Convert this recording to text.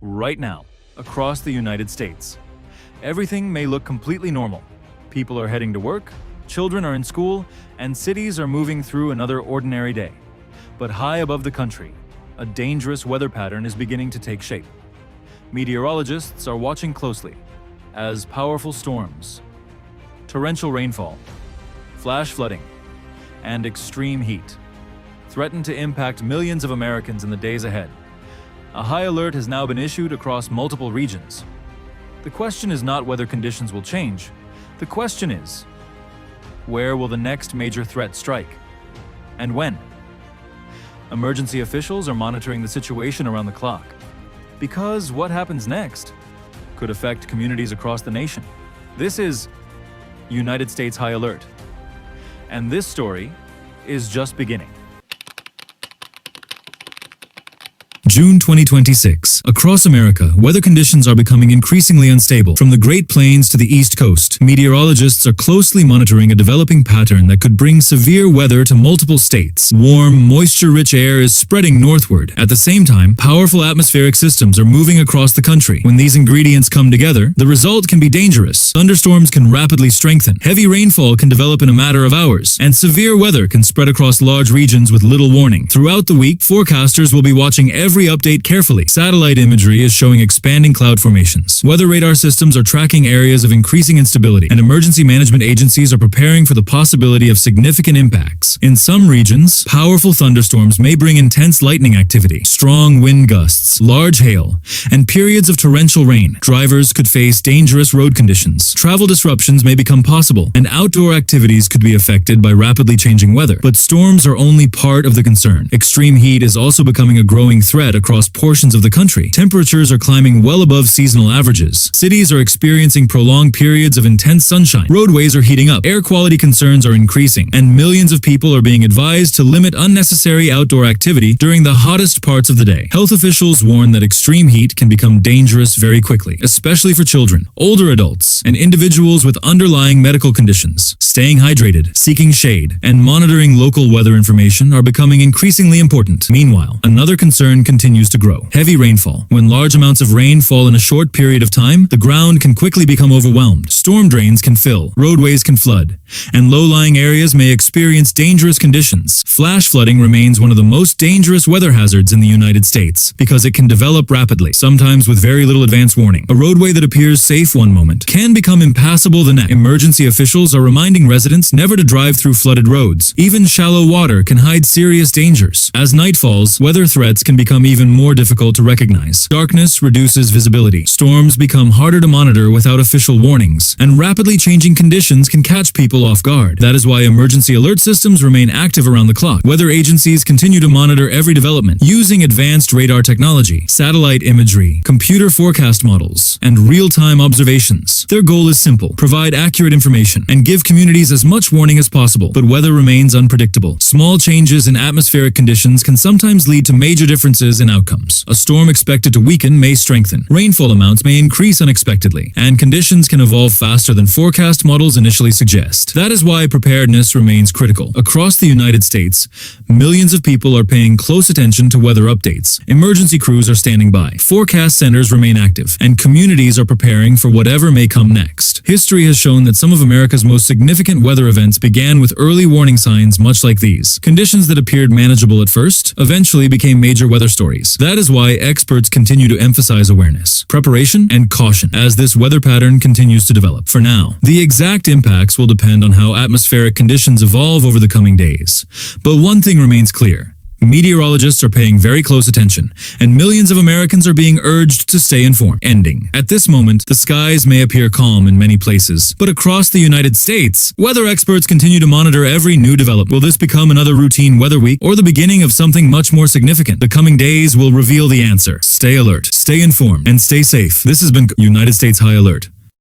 Right now, across the United States, everything may look completely normal. People are heading to work, children are in school, and cities are moving through another ordinary day. But high above the country, a dangerous weather pattern is beginning to take shape. Meteorologists are watching closely as powerful storms, torrential rainfall, flash flooding, and extreme heat threaten to impact millions of Americans in the days ahead. A high alert has now been issued across multiple regions. The question is not whether conditions will change. The question is, where will the next major threat strike? And when? Emergency officials are monitoring the situation around the clock, because what happens next could affect communities across the nation. This is United States High Alert, and this story is just beginning. June 2026. Across America, weather conditions are becoming increasingly unstable. From the Great Plains to the East Coast, meteorologists are closely monitoring a developing pattern that could bring severe weather to multiple states. Warm, moisture-rich air is spreading northward. At the same time, powerful atmospheric systems are moving across the country. When these ingredients come together, the result can be dangerous. Thunderstorms can rapidly strengthen, heavy rainfall can develop in a matter of hours, and severe weather can spread across large regions with little warning. Throughout the week, forecasters will be watching every update carefully. Satellite imagery is showing expanding cloud formations. Weather radar systems are tracking areas of increasing instability, and emergency management agencies are preparing for the possibility of significant impacts. In some regions, powerful thunderstorms may bring intense lightning activity, strong wind gusts, large hail, and periods of torrential rain. Drivers could face dangerous road conditions. Travel disruptions may become possible, and outdoor activities could be affected by rapidly changing weather. But storms are only part of the concern. Extreme heat is also becoming a growing threat across portions of the country. Temperatures are climbing well above seasonal averages. Cities are experiencing prolonged periods of intense sunshine. Roadways are heating up. Air quality concerns are increasing, and millions of people are being advised to limit unnecessary outdoor activity during the hottest parts of the day. Health officials warn that extreme heat can become dangerous very quickly, especially for children, older adults, and individuals with underlying medical conditions. Staying hydrated, seeking shade, and monitoring local weather information are becoming increasingly important. Meanwhile, another concern continues to grow. Heavy rainfall. When large amounts of rain fall in a short period of time, the ground can quickly become overwhelmed. Storm drains can fill, roadways can flood, and low-lying areas may experience dangerous conditions. Flash flooding remains one of the most dangerous weather hazards in the United States because it can develop rapidly, sometimes with very little advance warning. A roadway that appears safe one moment can become impassable the next. Emergency officials are reminding residents never to drive through flooded roads. Even shallow water can hide serious dangers. As night falls, weather threats can become even more difficult to recognize. Darkness reduces visibility. Storms become harder to monitor without official warnings, and rapidly changing conditions can catch people off guard. That is why emergency alert systems remain active around the clock. Weather agencies continue to monitor every development using advanced radar technology, satellite imagery, computer forecast models, and real-time observations. Their goal is simple: provide accurate information and give communities as much warning as possible. But weather remains unpredictable. Small changes in atmospheric conditions can sometimes lead to major differences in outcomes. A storm expected to weaken may strengthen. Rainfall amounts may increase unexpectedly, and conditions can evolve faster than forecast models initially suggest. That is why preparedness remains critical. Across the United States, millions of people are paying close attention to weather updates. Emergency crews are standing by. Forecast centers remain active, and communities are preparing for whatever may come next. History has shown that some of America's most significant weather events began with early warning signs much like these. Conditions that appeared manageable at first eventually became major weather stories. That is why experts continue to emphasize awareness, preparation, and caution as this weather pattern continues to develop. For now, the exact impacts will depend on how atmospheric conditions evolve over the coming days. But one thing remains clear. Meteorologists are paying very close attention, and millions of Americans are being urged to stay informed. Ending. At this moment, the skies may appear calm in many places, but across the United States, weather experts continue to monitor every new development. Will this become another routine weather week, or the beginning of something much more significant? The coming days will reveal the answer. Stay alert, stay informed, and stay safe. This has been United States High Alert.